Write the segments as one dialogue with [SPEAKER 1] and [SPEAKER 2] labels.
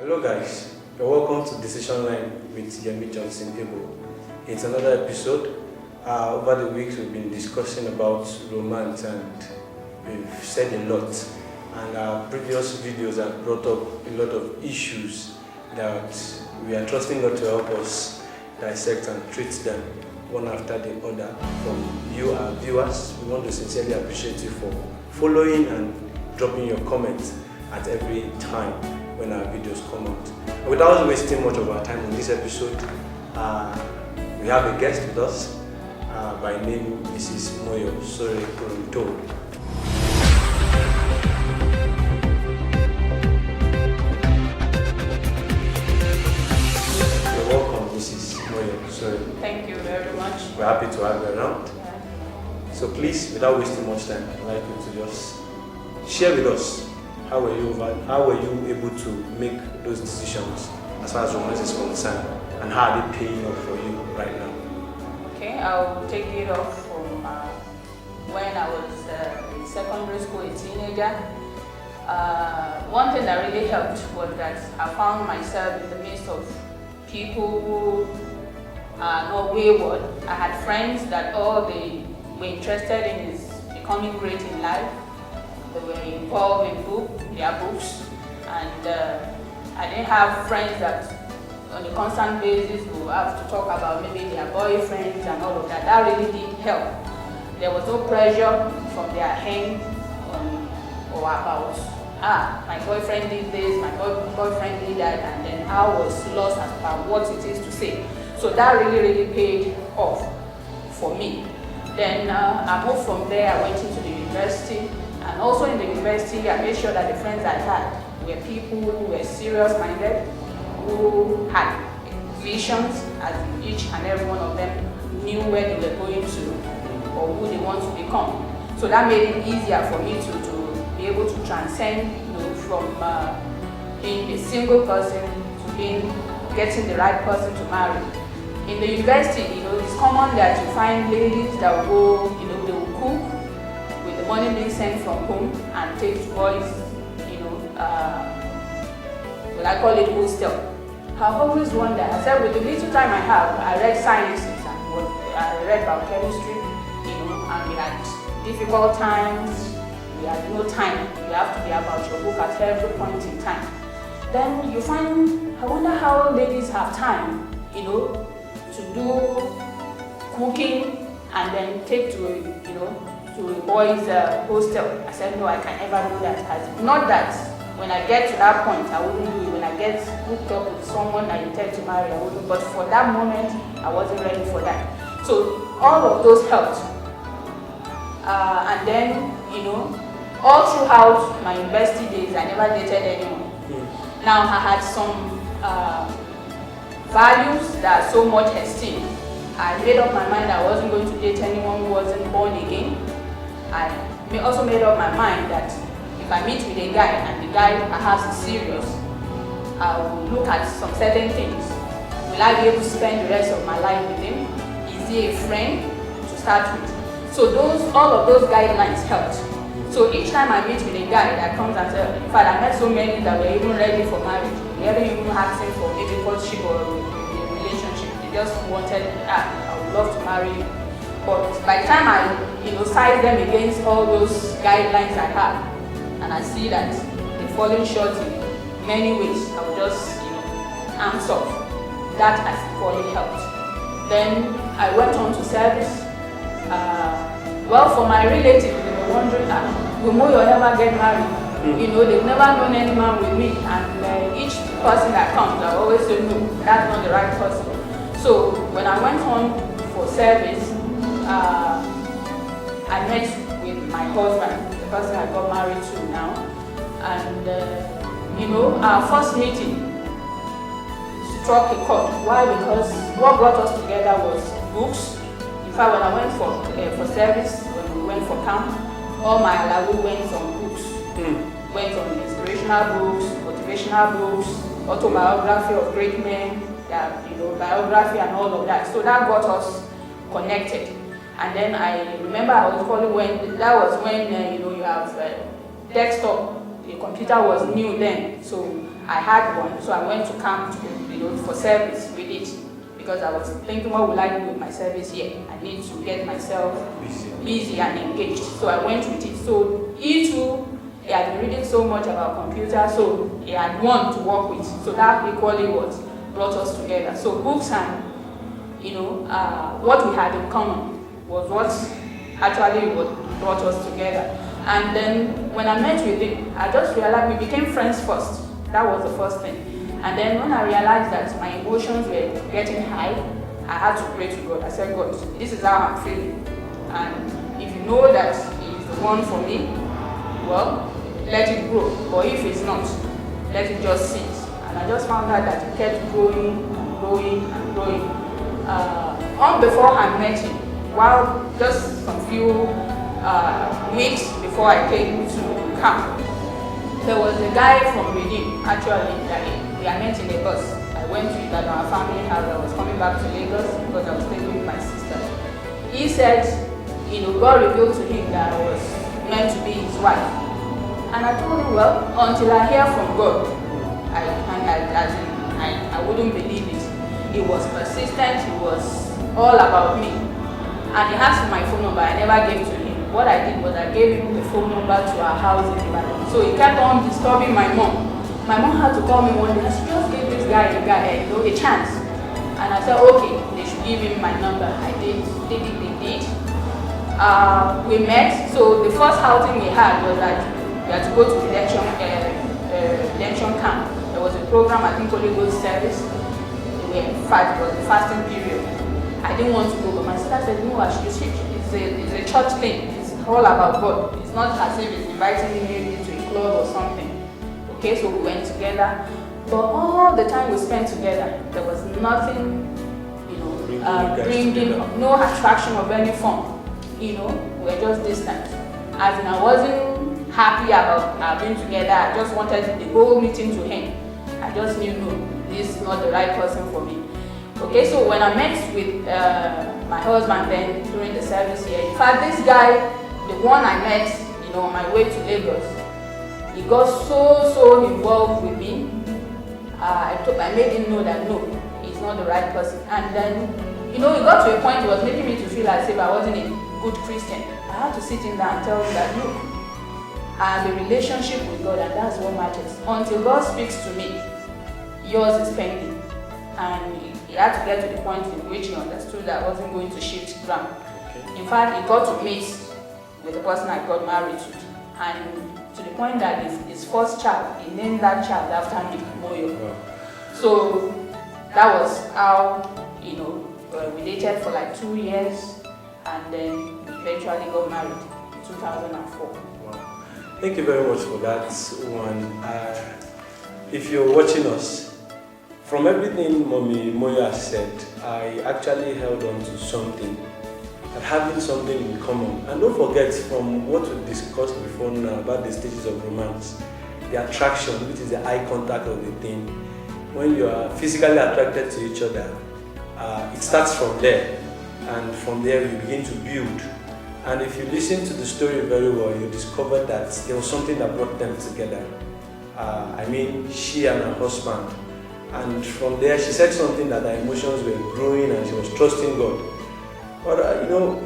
[SPEAKER 1] Hello guys, you're welcome to Decision Line with Yemi Johnson Able. It's another episode. Over the weeks we've been discussing about romance and we've said a lot. And our previous videos have brought up a lot of issues that we are trusting God to help us dissect and treat them one after the other. From you, our viewers, we want to sincerely appreciate you for following and dropping your comments at every time when our videos come out. And without wasting much of our time on this episode, we have a guest with us by name Mrs Moyosore Kurungtoe. You're welcome, Mrs Moyosore.
[SPEAKER 2] Thank you very much.
[SPEAKER 1] We're happy to have you around.
[SPEAKER 2] Yeah.
[SPEAKER 1] So please, without wasting much time, I'd like you to just share with us how were you able to make those decisions as far as romance is concerned, and how are they paying off for you right now?
[SPEAKER 2] Okay, I'll take it off from when I was in secondary school, a teenager. One thing that really helped was that I found myself in the midst of people who are not wayward. I had friends that all they were interested in is becoming great in life. They were involved in their books, and I didn't have friends that on a constant basis will have to talk about maybe their boyfriends and all of that. That really did help. There was no pressure from their end or about, my boyfriend did this, my boyfriend did that, and then I was lost as per what it is to say. So that really paid off for me. Then I moved from there, I went into the university. And also in the university, I made sure that the friends I had were people who were serious-minded, who had visions, as each and every one of them knew where they were going to or who they want to become. So that made it easier for me to be able to transcend, from being a single person to getting the right person to marry. In the university, it's common that you find ladies that will go, they will cook, money being sent from home and take to boys, I call it hostel. I've always wondered, I said with the little time I have, I read sciences and I read biochemistry, and we had difficult times, we had no time, you have to be about your book at every point in time. Then you find, I wonder how ladies have time, to do cooking and then take to, to a boys' hostel. I said, no, I can never do that. Not that when I get to that point, I wouldn't do it. When I get hooked up with someone I intend to marry, I wouldn't. But for that moment, I wasn't ready for that. So all of those helped. And then, all throughout my university days, I never dated anyone. Now I had some values that are so much esteemed. I made up my mind I wasn't going to date anyone who wasn't born again. I also made up my mind that if I meet with a guy and the guy perhaps is serious, I will look at some certain things. Will I be able to spend the rest of my life with him? Is he a friend to start with? So all of those guidelines helped. So each time I meet with a guy that comes and says, in fact, I met so many that were even ready for marriage. They weren't even asking for maybe courtship or a relationship. They just wanted, I would love to marry you. But by the time I size them against all those guidelines I have, and I see that they're falling short in many ways, I will just answer off. That has equally helped. Then I went on to service. For my relatives, they were wondering, will Moyo ever get married? They've never known any man with me, and each person that comes, I always say, no, that's not the right person. So when I went on for service, I met with my husband, the person I got married to now, and our first meeting struck a chord. Why? Because what brought us together was books. In fact, when I went for service, when we went for camp, all my alawi went on books. Went on inspirational books, motivational books, autobiography of great men, biography and all of that. So that got us connected. And then I remember I was calling when you have desktop. The computer was new then, so I had one, so I went to camp to, for service with it, because I was thinking, what will I do with my service here? I need to get myself busy and engaged. So I went with it. So he too, he had been reading so much about computers, so he had one to work with. So that equally what brought us together. So books and what we had in common was what actually what brought us together. And then when I met with him, I just realized we became friends first. That was the first thing. And then when I realized that my emotions were getting high, I had to pray to God. I said, God, this is how I'm feeling. And if you know that He is the one for me, well, let it grow. But if it's not, let it just sit. And I just found out that it kept growing and growing and growing. Before I met him, while just some few weeks before I came to camp, there was a guy from Redeem, actually, that I met in a bus. I went to that our family house. I was coming back to Lagos because I was staying with my sister. He said, God revealed to him that I was meant to be his wife. And I told him, well, until I hear from God, I wouldn't believe it. He was persistent, he was all about me. And he asked for my phone number, I never gave to him. What I did was I gave him the phone number to our house in Ibadan. So he kept on disturbing my mom. My mom had to call me one day and she just gave this guy a chance. And I said, okay, they should give him my number. I did. They did. We met. So the first outing we had was that we had to go to election camp. There was a program, I think Holy Ghost service. In fact, it was the fasting period. I didn't want to go, but my sister said, no, it's a church thing. It's all about God. It's not as if it's inviting me to a club or something. Okay, so we went together. But all the time we spent together, there was nothing, bringing no attraction of any form. We were just distant. As in, I wasn't happy about being together. I just wanted the whole meeting to end. I just knew, no, this is not the right person for me. Okay, so when I met with my husband then during the service here, in fact, this guy, the one I met, on my way to Lagos, he got so involved with me. I made him know that no, he's not the right person. And then, it got to a point he was making me to feel as if I wasn't a good Christian. I had to sit him down and tell him that look, I have a relationship with God, and that's what matters. Until God speaks to me, yours is pending. And he had to get to the point in which he understood that I wasn't going to shift ground. Okay. In fact, he got to meet with the person I got married to. And to the point that his first child, he named that child after me, Moyo. Wow. So that was how, we dated for like 2 years and then eventually got married in 2004.
[SPEAKER 1] Wow. Thank you very much for that one. If you're watching us, from everything Mommy Moyo has said, I actually held on to something, that having something in common. And don't forget, from what we discussed before now about the stages of romance, the attraction, which is the eye contact of the thing. When you are physically attracted to each other, it starts from there. And from there you begin to build. And if you listen to the story very well, you discover that there was something that brought them together. She and her husband. And from there, she said something that her emotions were growing and she was trusting God. But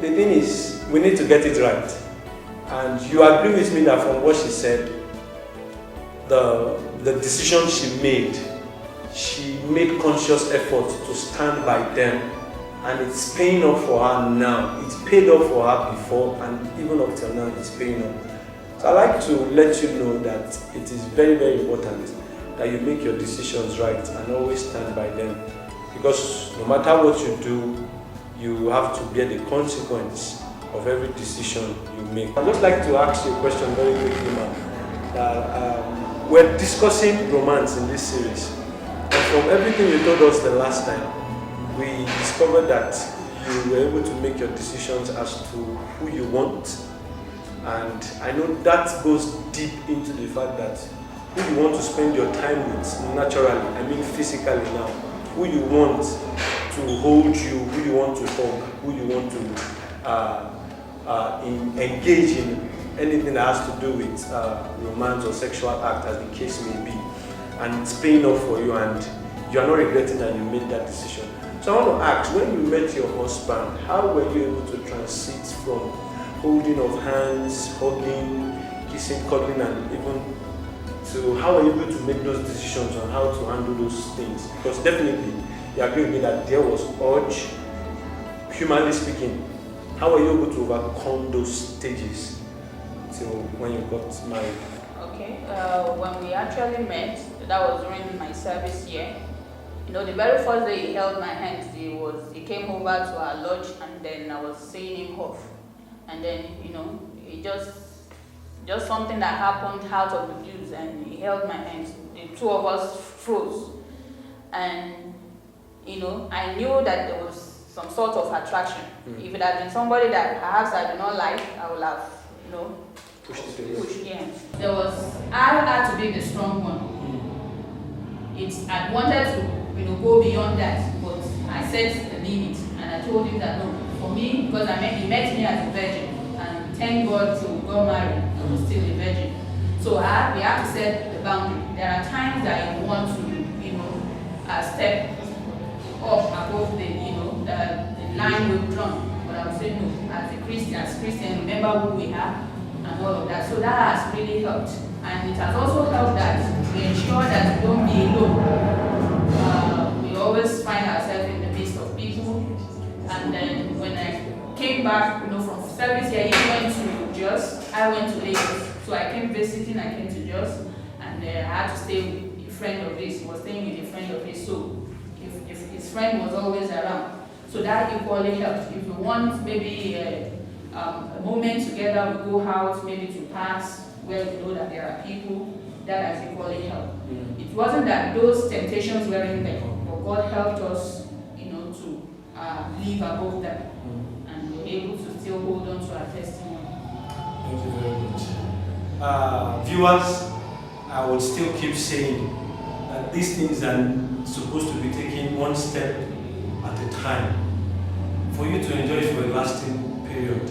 [SPEAKER 1] the thing is, we need to get it right. And you agree with me that from what she said, the decision she made conscious effort to stand by them. And it's paying off for her now. It's paid off for her before, and even up till now, it's paying off. So I like to let you know that it is very, very important that you make your decisions right and always stand by them. Because no matter what you do, you have to bear the consequence of every decision you make. I'd just like to ask you a question very quickly, ma'am. We're discussing romance in this series. And from everything you told us the last time, we discovered that you were able to make your decisions as to who you want. And I know that goes deep into the fact that who you want to spend your time with naturally, physically now, who you want to hold you, who you want to hug, who you want to engage in anything that has to do with romance or sexual act, as the case may be. and it's paying off for you, and you are not regretting that you made that decision. So I want to ask, when you met your husband, how were you able to transit from holding of hands, hugging, kissing, cuddling, and even to how were you able to make those decisions on how to handle those things? Because definitely, you agree with me that there was urge, humanly speaking. How were you able to overcome those stages till when you got married?
[SPEAKER 2] Okay, when we actually met, that was during my service year. You know, the very first day he held my hands, he came over to our lodge, and then I was seeing him off. And then, you know, it just something that happened out of the blues, and he held my hands. The two of us froze. And, you know, I knew that there was some sort of attraction. If it had been somebody that perhaps I do not like, I would have, you know, pushed, yeah. I had to be the strong one. I wanted to, you know, go beyond that, but I set the limit, and I told him that no, for me, because he met me as a virgin, and thank God till we got married, I was still a virgin. So we have to set the boundary. There are times that you want to, you know, step up above the, you know, the line we've drawn. But I would say no, as Christian, remember who we are and all of that. So that has really helped. And it has also helped that we ensure that we don't be alone. We always find ourselves in the midst of people. And then when I came back, you know, from service here, he went to Jos, I went to Lagos. So I came visiting, I came to Jos, and I had to stay with a friend of his. He was staying with a friend of his, so if his friend was always around. So that equally helped. If you want maybe a moment together, we go out maybe to pass where we know that there are people, that has equally helped. It wasn't that those temptations weren't there, but God helped us, you know, to live above them, and we're able to still hold on to our testimony.
[SPEAKER 3] Thank you very much. Viewers, I would still keep saying that these things are supposed to be taken one step at a time for you to enjoy it for a lasting period.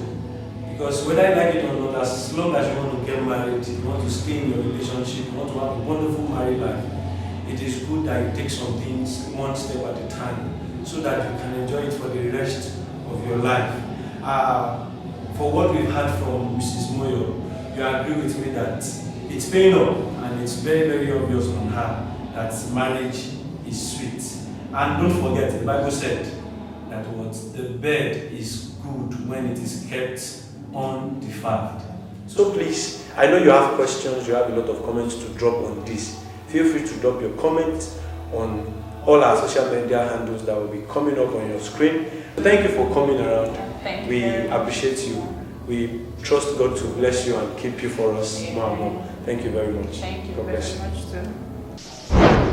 [SPEAKER 3] Because whether you like it or not, as long as you want to get married, you want to stay in your relationship, you want to have a wonderful married life, it is good that you take some things one step at a time so that you can enjoy it for the rest of your life. For what we've heard from Mrs. Moyo, you agree with me that it's paying off, and it's very, very obvious on her that marriage is sweet. And don't forget, the Bible said that what the bed is good when it is kept undefiled.
[SPEAKER 1] So please, I know you have questions, you have a lot of comments to drop on this. Feel free to drop your comments on all our social media handles that will be coming up on your screen. Thank you for coming around.
[SPEAKER 2] Thank you.
[SPEAKER 1] We appreciate you. We trust God to bless you and keep you for us more and more. Thank you very much.
[SPEAKER 2] Thank you
[SPEAKER 1] God
[SPEAKER 2] very
[SPEAKER 1] bless you.
[SPEAKER 2] much too.